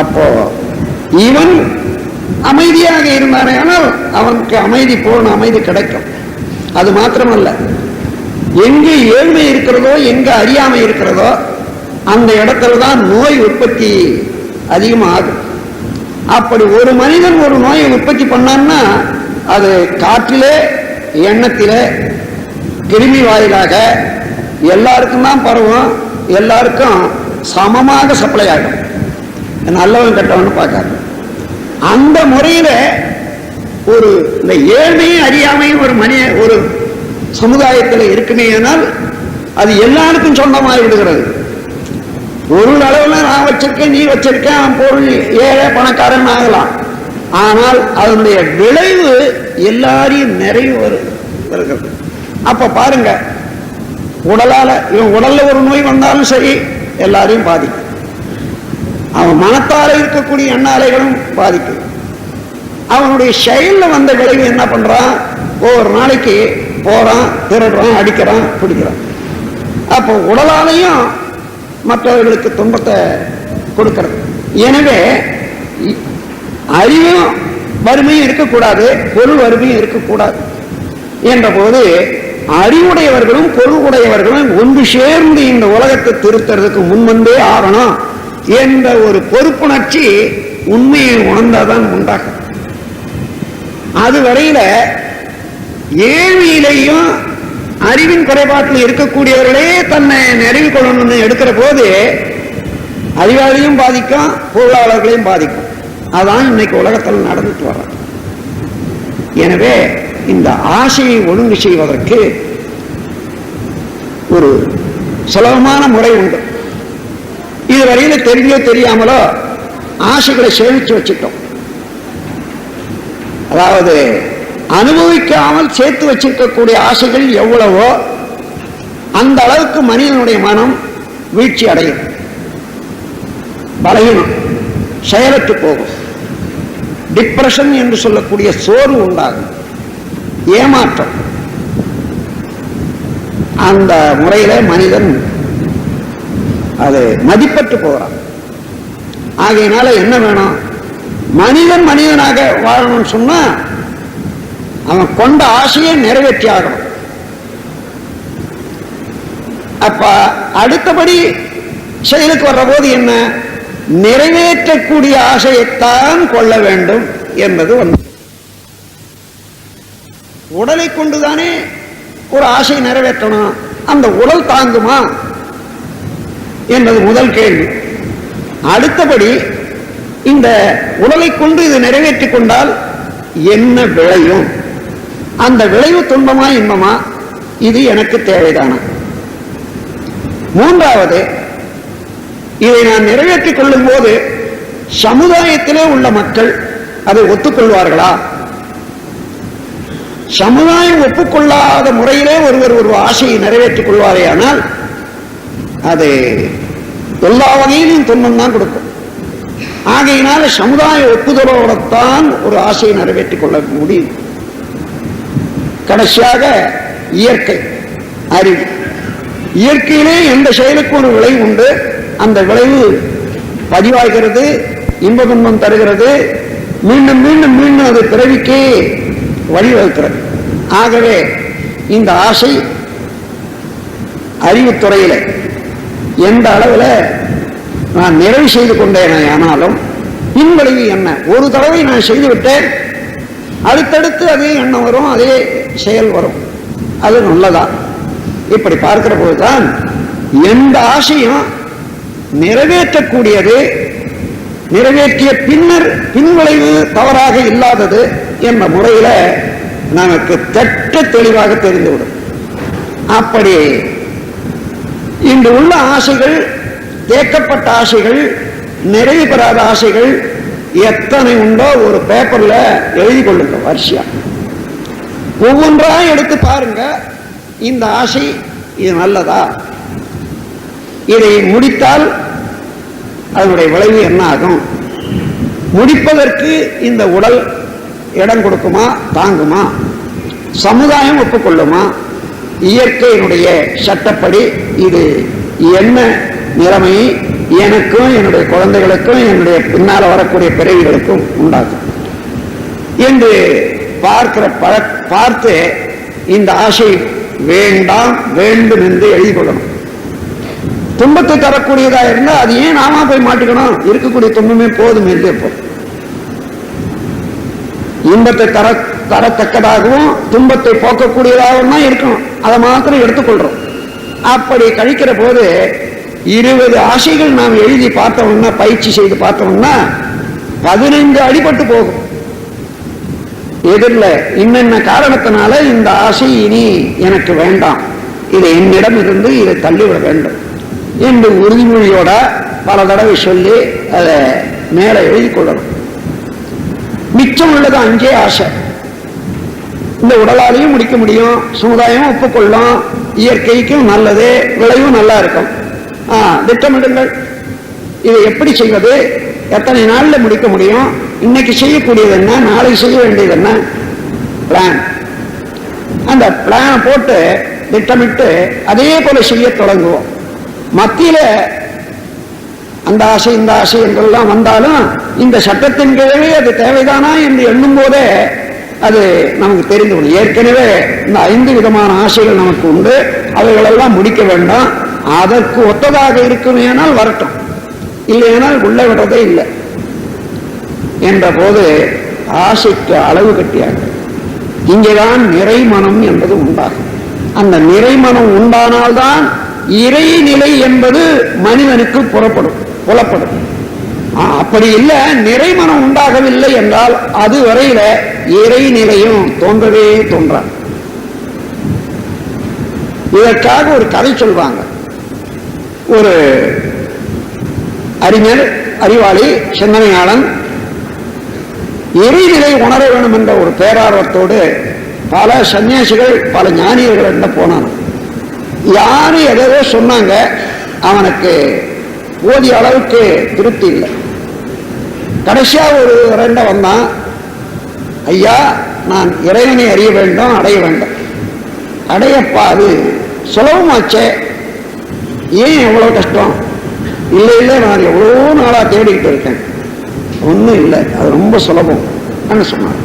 அப்போ இவன் அமைதியாக இருந்தானே ஆனால் அவனுக்கு அமைதி, பூர்ண அமைதி கிடைக்கும். அது மாத்திரமல்ல, எங்கு ஏழ்மை இருக்கிறதோ, எங்கு அறியாமை இருக்கிறதோ அந்த இடத்துல தான் நோய் உற்பத்தி அதிகமாகும். அப்படி ஒரு மனிதன் ஒரு நோயை உற்பத்தி பண்ணான்னா அது காற்றிலே, எண்ணத்திலே, கிருமி வாயிலாக எல்லாருக்கும் தான் பரவும், எல்லாருக்கும் சமமாக சப்ளை ஆகும். நல்லவன் கெட்டவன் பார்க்காது. அந்த முறையில ஒரு இந்த ஏழ்மையும் அறியாமையும் ஒரு சமுதாயத்தில் இருக்குமே ஆனால் அது எல்லாருக்கும் சொந்தமாகி விடுகிறது. பொருள் அளவுல நான் வச்சிருக்கேன், நீ வச்சிருக்கேன், பொருள் ஏழை பணக்காரன் ஆகலாம். ஆனால் அதனுடைய விளைவு எல்லாரையும் நிறைவு வருகிறது. அப்ப பாருங்க, உடலால இவன் உடல்ல ஒரு நோய் வந்தாலும் சரி எல்லாரையும் பாதிக்கும். அவன் மனத்தால இருக்கக்கூடிய எண்ண அலைகளும் பாதிக்கும். அவனுடைய செயல்ல வந்த விளைவு என்ன பண்றான்? ஒவ்வொரு நாளைக்கு போறான், திருடுறான், அடிக்கிறான், பிடிக்கிறான். அப்போ உடலாலையும் மற்றவர்களுக்கு துன்பத்தை கொடுக்கிறது. எனவே அறிவும் வறுமையும் இருக்கக்கூடாது, பொருள் வறுமையும் இருக்கக்கூடாது என்ற போது அறிவுடையவர்களும் பொருள் உடையவர்களும் ஒன்று சேர்ந்து இந்த உலகத்தை திருத்துறதுக்கு முன்வந்தே ஆகணும் என்ற ஒரு பொறுப்புணர்ச்சி உண்மையை உணர்ந்தாதான் உண்டாகும். அது வரையில ஏழ்மையிலையும் அறிவின் குறைபாட்டில் இருக்கக்கூடியவர்களே தன்னை நிறைவு கொள்ளணும்னு எடுக்கிற போது அறிவாளியும் பாதிக்கும், பொருளாளர்களையும் பாதிக்கும். அதான் இன்னைக்கு உலகத்தில் நடந்துட்டு வர்ற. எனவே இந்த ஆசையை ஒழுங்கு செய்வதற்கு ஒரு சுலபமான முறை உண்டு. இதுவரையில தெரிஞ்சோ தெரியாமலோ ஆசைகளை சேமிச்சு வச்சுட்டோம். அதாவது அனுபவிக்காமல் சேர்த்து வச்சிருக்கக்கூடிய ஆசைகள் எவ்வளவோ அந்த அளவுக்கு மனிதனுடைய மனம் வீழ்ச்சி அடையும், பலகீனம், செயலற்று போகும், டிப்ரெஷன் என்று சொல்லக்கூடிய சோர்வு உண்டாகும், ஏமாற்றம். அந்த முறையில மனிதன் அது மதிப்பட்டு போகிறான். ஆகையினால என்ன வேணும்? மனிதன் மனிதனாக வாழணும்னு சொன்னா அவன் கொண்ட ஆசையை நிறைவேற்றி ஆகணும். அப்ப அடுத்தபடி செயலுக்கு வர்ற போது என்ன? நிறைவேற்றக்கூடிய ஆசையைத்தான் கொள்ள வேண்டும் என்பது வந்து உடலை கொண்டுதானே ஒரு ஆசை நிறைவேற்றணும். அந்த உடல் தாங்குமா என்பது முதல் கேள்வி. அடுத்தபடி இந்த உடலை கொண்டு இது நிறைவேற்றிக் கொண்டால் என்ன விளையும்? அந்த விளைவு துன்பமா இன்பமா? இது எனக்கு தேவைதானா? மூன்றாவது, இதை நான் நிறைவேற்றிக் கொள்ளும் போது சமுதாயத்திலே உள்ள மக்கள் அதை ஒத்துக்கொள்வார்களா? சமுதாயம் ஒப்புக்கொள்ளாத முறையிலே ஒருவர் ஒரு ஆசையை நிறைவேற்றிக் கொள்வாரே ஆனால் அது எல்லா வகையிலும் துன்பம் தான் கொடுக்கும். ஆகையினால சமுதாய ஒப்புதலோடத்தான் ஒரு ஆசையை நிறைவேற்றிக் கொள்ள முடியும். கடைசியாக இயற்கை, அறிவு. இயற்கையிலே எந்த செயலுக்கு ஒரு விளைவு உண்டு, அந்த விளைவு பதிவாகிறது, இன்ப துன்பம் தருகிறது, மீண்டும் மீண்டும் மீண்டும் அது பிறவிக்கே வழிவகுக்கிறது. ஆகவே இந்த ஆசை அறிவுத்துறையில எந்த அளவில் நான் நிறைவு செய்து கொண்டேனே ஆனாலும் பின்விளைவு என்ன? ஒரு தடவை நான் செய்துவிட்டேன், அடுத்தடுத்து அதே எண்ணம் வரும், அதே செயல் வரும். அது நல்லதா? இப்படி பார்க்கிற போதுதான் எந்த ஆசையும் நிறைவேற்றக்கூடியது, நிறைவேற்றிய பின்னர் பின்விளைவு தவறாக இல்லாதது என்ற முறையில நமக்கு திட்ட தெளிவாக தெரிந்துவிடும். அப்படி இன்று உள்ள ஆசைகள், தேக்கப்பட்ட ஆசைகள், நிறைவு பெறாத ஆசைகள் எத்தனை உண்டோ ஒரு பேப்பர்ல எழுதி கொள்ளுங்க. வரிசையா ஒவ்வொன்றா எடுத்து பாருங்க. இந்த ஆசை இது நல்லதா, இதை முடித்தால் அதனுடைய விளைவு என்ன ஆகும், முடிப்பதற்கு இந்த உடல் இடம் கொடுக்குமா, தாங்குமா, சமுதாயம் ஒப்புக்கொள்ளுமா, இயற்கையினுடைய சட்டப்படி இது என்ன நிலைமையை எனக்கும் என்னுடைய குழந்தைகளுக்கும் என்னுடைய பின்னால் வரக்கூடிய பிறவிகளுக்கும் உண்டாகும் என்று பார்த்து இந்த ஆசை வேண்டாம் வேண்டும் என்று எழுதி கொள்ளணும். துன்பத்தை தரக்கூடியதா இருந்தால் அது ஏன் நாம போய் மாட்டிக்கணும், இருக்கக்கூடிய துன்பமே போதும் என்று இருப்போம். இன்பத்தை தரத்தக்கதாகவும் துன்பத்தை போக்கக்கூடியதாகவும் தான் இருக்கணும், அதை மாத்திரம் எடுத்துக்கொள்றோம். அப்படி கழிக்கிற போது 20 ஆசைகள் நாம் எழுதி பார்த்தோம்னா, பயிற்சி செய்து பார்த்தோம்னா 15 அடிபட்டு போகும். எதிரில் இன்னென்ன காரணத்தினால இந்த ஆசை இனி எனக்கு வேண்டாம், இதை என்னிடம் இருந்து இதை தள்ளிவிட வேண்டும் என்று உறுதிமொழியோட பல தடவை சொல்லி அதை மேலே எழுதி கொள்ளணும். மிச்சம் உள்ளது 5 ஆசை. இந்த உடலாலையும் முடிக்க முடியும், சமுதாயம் ஒப்புக்கொள்ளும், இயற்கைக்கும் நல்லது, விளைவும் நல்லா இருக்கும். திட்டமிடுங்கள். இதை எப்படி செய்வது, எத்தனை நாளில் முடிக்க முடியும், இன்னைக்கு செய்யக்கூடியது என்ன, நாளைக்கு செய்ய வேண்டியது என்ன, பிளான். அந்த பிளானை போட்டு திட்டமிட்டு அதே போல செய்ய தொடங்குவோம். மத்தியில அந்த ஆசை இந்த ஆசை என்றெல்லாம் வந்தாலும் இந்த சட்டத்தின் கீழே அது தேவைதானா என்று எண்ணும் போதே அது நமக்கு தெரிந்துவிடும். ஏற்கனவே இந்த 5 விதமான ஆசைகள் நமக்கு உண்டு, அவைகளெல்லாம் முடிக்க வேண்டாம், அதற்கு ஒத்ததாக இருக்குமேனால் வரட்டும், இல்லையானால் உள்ள விடுறதே இல்லை என்ற போது ஆசைக்கு அளவு கட்டியாக இங்கேதான் நிறைமனம் என்பது உண்டாகும். அந்த நிறைமனம் உண்டானால்தான் இறைநிலை என்பது மனிதனுக்கு புலப்படும். அப்படி இல்லை, நிறைமனம் உண்டாகவில்லை என்றால் அது வரையில இறைநிலையும் தோன்றவே தோன்றார். இதற்காக ஒரு கதை சொல்வாங்க. ஒரு அறிஞர், அறிவாளி, சிந்தனையாளன் இறைநிலை உணர வேண்டும் என்ற ஒரு பேரார்வத்தோடு பல சன்னியாசிகள், பல ஞானியர்கள் என்ன போனான். யாரும் எதோ சொன்னாங்க, அவனுக்கு போதிய அளவுக்கு திருப்தி இல்லை. கடைசியா ஒரு 2 வந்தான். ஐயா, நான் இறைவனை அறிய வேண்டும், அடைய வேண்டும். அடையப்பா, அது சுலபமாச்சே, ஏன் எவ்வளவு கஷ்டம்? இல்லை இல்லை, நான் எவ்வளோ நாளா தேடிக்கிட்டு இருக்கேன், ஒன்றும் இல்லை, அது ரொம்ப சுலபம் சொன்னார்.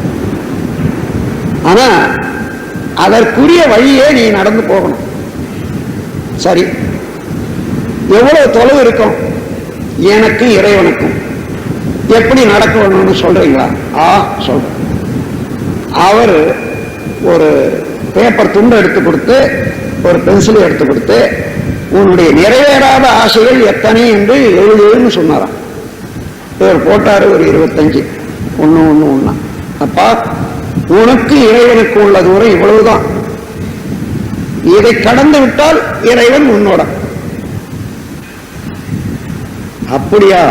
ஆனா அதற்குரிய வழியே நீ நடந்து போகணும். சரி, எவ்வளவு தொலைவு இருக்கும் எனக்கும் இறைவனுக்கும், எப்படி நடக்கணும்னு சொல்றீங்களா? சொல்றேன். அவர் ஒரு பேப்பர் துண்டு எடுத்து கொடுத்து, ஒரு பென்சிலை எடுத்து கொடுத்து, உன்னுடைய நிறைவேறாத ஆசைகள் எத்தனை என்று எழுதுன்னு சொன்னாராம். இவர் போட்டாரு ஒரு 25, ஒண்ணு. அப்பா, உனக்கு இறைவனுக்கு உள்ள தூரம் இவ்வளவுதான், இதை கடந்து விட்டால் இறைவன் உன்னோட. அப்படியா?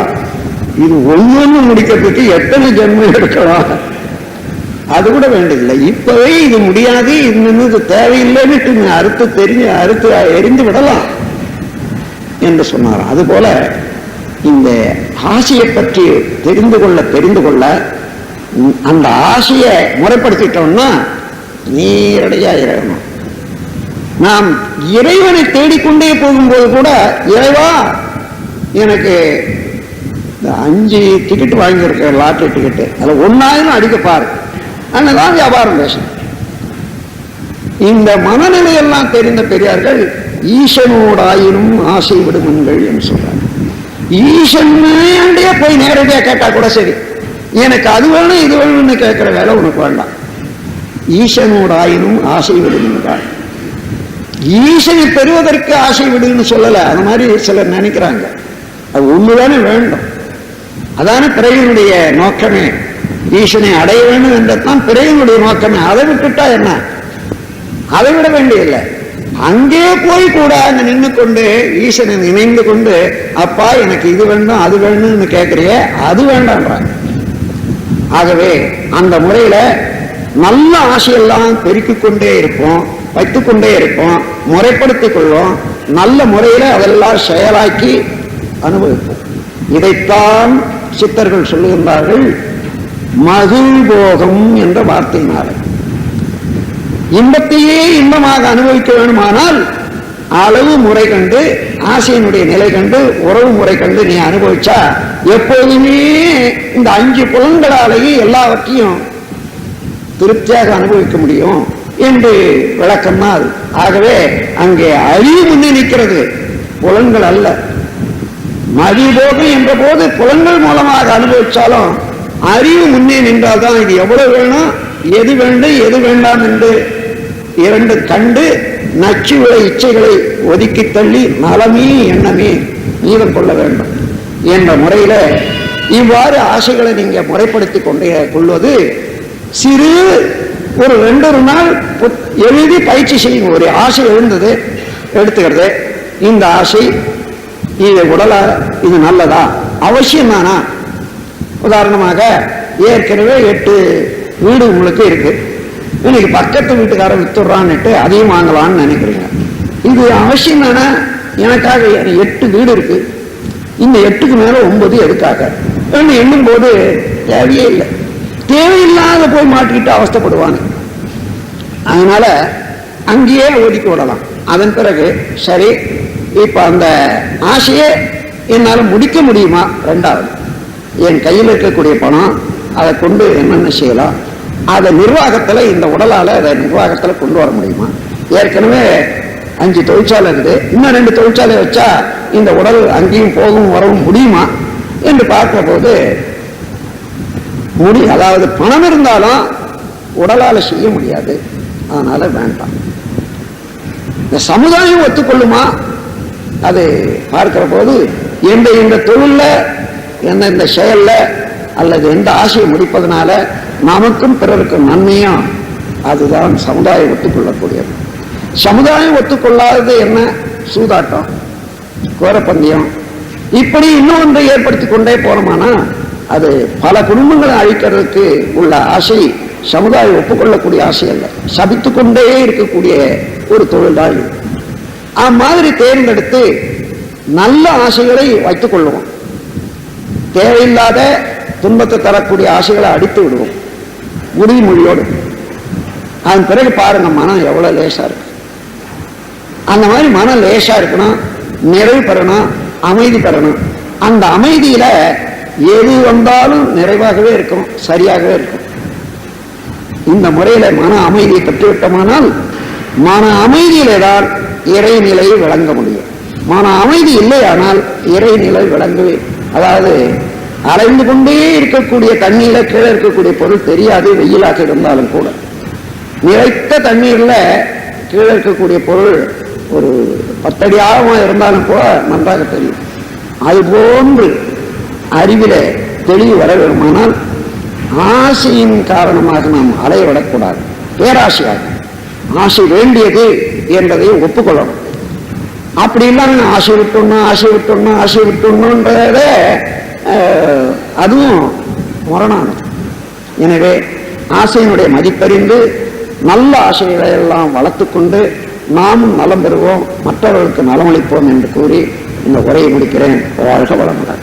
இது ஒவ்வொன்று முடிக்கிறதுக்கு எத்தனை ஜென்மம் எடுக்கலாம்? அது கூட வேண்டியதில்லை, இப்பவே இது முடியாது, இது தேவையில்லைன்னு அறுத்து எரிந்து விடலாம் என்று சொன்னார். அதுபோல இந்த ஆசையை பற்றி தெரிந்து கொள்ள அந்த ஆசையை முறைப்படுத்திட்டோம்னா நேரடியா இறைவனும். நாம் இறைவனை தேடிக்கொண்டே போகும்போது கூட, இறைவா எனக்கு 5 டிக்கெட் வாங்கியிருக்க, லாட்டரி டிக்கெட்டு, அதில் 1,000 அடிக்க பாரு, அன்னதான் வியாபாரம் பேசணும். இந்த மனநிலையெல்லாம் தெரிந்த பெரியார்கள் ஈசனோடாயினும் ஆசை விடுமங்கள் என்று சொல்றாங்க. ஈசனே போய் நேரடியாக கேட்டா கூட சரி, எனக்கு அது வேணும் இது வேணும்னு கேட்கிற வேலை உனக்கு வேண்டாம். ஈசனோடாயினும் ஆசை விடுமங்கள். ஈசனை பெறுவதற்கு ஆசை விடுன்னு சொல்லல. அது மாதிரி சிலர் நினைக்கிறாங்க. அது ஒண்ணுதானே வேண்டும், அதான பிறவினுடைய நோக்கமே. ஈசனை அடைய வேண்டும் என்றதான் பிறவினுடைய நோக்கமே. அதை விட்டுட்டா என்ன, அதை விட வேண்டியதில்லை. அங்கே போய் கூட அங்க நின்று கொண்டு ஈசனை நினைந்து கொண்டு அப்பா எனக்கு இது வேண்டும் அது வேணும்னு கேட்கிறிய, அது வேண்டான்றாங்க. ஆகவே அந்த முறையில நல்ல ஆசையெல்லாம் பெருக்கிக் கொண்டே இருப்போம், வைத்துக்கொண்டே இருப்போம், முறைப்படுத்திக் கொள்வோம். நல்ல முறையில அதெல்லாம் செயலாக்கி அனுபவிப்போம். இதைத்தான் சித்தர்கள் சொல்லுகின்றார்கள் மகிழ்போகம் என்ற வார்த்தையினால. இன்பத்தையே இன்பமாக அனுபவிக்க வேண்டுமானால் அளவு முறை கண்டு, ஆசையினுடைய நிலை கண்டு, உறவு முறை கண்டு நீ அனுபவிச்சா எப்போதுமே இந்த 5 புலன்களாலேயே எல்லாவற்றையும் திருப்தியாக அனுபவிக்க முடியும் என்று விளக்கம் தான். ஆகவே அங்கே அறிவு முன்னே நிற்கிறது, புலன்கள் அல்ல. மதிபோகம் என்ற போது புலன்கள் மூலமாக அனுபவிச்சாலும் அறிவு முன்னே நின்றால்தான் இது எவ்வளவு வேணும், எது வேண்டும் எது வேண்டாம் என்று 2 கண்டு நச்சுவிளை இச்சைகளை ஒதுக்கி தள்ளி நலமே எண்ணமே மீதம் கொள்ள வேண்டும் என்ற முறையில இவ்வாறு ஆசைகளை நீங்க முறைப்படுத்தி கொள்வது சிறு ஒரு 2 நாள் எழுதி பயிற்சி செய்யுங்க. ஒரு ஆசை எழுந்தது எடுத்துக்கிறது, இந்த ஆசை இது உடலா இது நல்லதா அவசியம் தானா? உதாரணமாக ஏற்கனவே 8 வீடு உங்களுக்கு இருக்கு, இன்னைக்கு பக்கத்து வீட்டுக்காரர் வித்துடுறான்னுட்டு அதையும் வாங்கலான்னு நினைக்கிறீங்க. இது அவசியம் தானே? எனக்காக 8 வீடு இருக்கு, இந்த 8க்கு மேல 9 எதுக்காக எண்ணும் போது தேவையே இல்லை. தேவையில்லாத போய் மாட்டிக்கிட்டு அவஸ்தைப்படுவாங்க. அதனால அங்கேயே ஒதுக்கி விடலாம். அதன் பிறகு சரி இப்ப அந்த ஆசையை என்னால முடிக்க முடியுமா? 2வது என் கையில் இருக்கக்கூடிய பணம் அதை கொண்டு என்னென்ன செய்யலாம், அதை நிர்வாகத்துல இந்த உடலால அதை நிர்வாகத்துல கொண்டு வர முடியுமா? ஏற்கனவே 5 தொழிற்சாலை இருக்குது, இன்னும் 2 தொழிற்சாலை வச்சா இந்த உடல் அங்கேயும் போகவும் வரவும் முடியுமா என்று பார்க்கிற போது அதாவது பணம் இருந்தாலும் உடலால செய்ய முடியாது. அதனால வேண்டாம். இந்த சமுதாயம் ஒத்துக்கொள்ளுமா அது பார்க்கிற போது எந்த தொழில்ல எந்த செயல்ல அல்லது எந்த ஆசையை முடிப்பதனால நமக்கும் பிறருக்கும் நன்மையும் அதுதான் சமுதாயம் ஒத்துக்கொள்ளக்கூடியது. சமுதாயம் ஒத்துக்கொள்ளாதது என்ன? சூதாட்டம், கோரப்பந்தயம், இப்படி இன்னொன்றை ஏற்படுத்தி கொண்டே போனோமானா அது பல குடும்பங்களை அழிக்கிறதுக்கு உள்ள ஆசை சமுதாயம் ஒப்புக்கொள்ளக்கூடிய ஆசை அல்ல, சபித்து கொண்டே இருக்கக்கூடிய ஒரு தொழில் தான். அம்மாதிரி தேர்ந்தெடுத்து நல்ல ஆசைகளை வைத்துக் கொள்வோம், தேவையில்லாத துன்பத்தை தரக்கூடிய ஆசைகளை அடித்து விடுவோம் உறுதிமொழியோடு. அதன் பிறகு பாருங்க மனம் எவ்வளவு லேசா இருக்கு. அந்த மாதிரி மனம் லேசா இருக்கணும், நிறைவு பெறணும், அமைதி பெறணும். அந்த அமைதியில எது வந்தாலும் நிறைவாகவே இருக்கும், சரியாகவே இருக்கும். இந்த முறையில மன அமைதியை பெற்றுவிட்டோமானால் மன அமைதியிலே தான் இறைநிலையை விளங்க முடியும். மன அமைதி இல்லையானால் இறைநிலை விளங்கவே, அதாவது அலைந்து கொண்டே இருக்கக்கூடிய தண்ணீர்ல கீழே இருக்கக்கூடிய பொருள் தெரியாது, வெயிலாக இருந்தாலும் கூட. நிறைத்த தண்ணீர்ல கீழே இருக்கக்கூடிய பொருள் ஒரு 10 அடி ஆழமா இருந்தாலும் கூட நன்றாக தெரியும். அதுபோன்று அறிவில தெளிவு வர வேண்டுமானால் ஆசையின் காரணமாக நாம் அலையவிடக்கூடாது. பேராசையாக ஆசை வேண்டியது என்பதை ஒப்புக்கொள்ளணும். அப்படி இல்லாம ஆசை விட்டுணுன்றத அதுவும் முரணானது. எனவே ஆசையினுடைய மதிப்பறிந்து நல்ல ஆசைகளை எல்லாம் வளர்த்துக்கொண்டு நாமும் நலம் பெறுவோம், மற்றவர்களுக்கு நலமளிப்போம் என்று கூறி இந்த உரையை முடிக்கிறேன். வாழ்க வளமுடன்.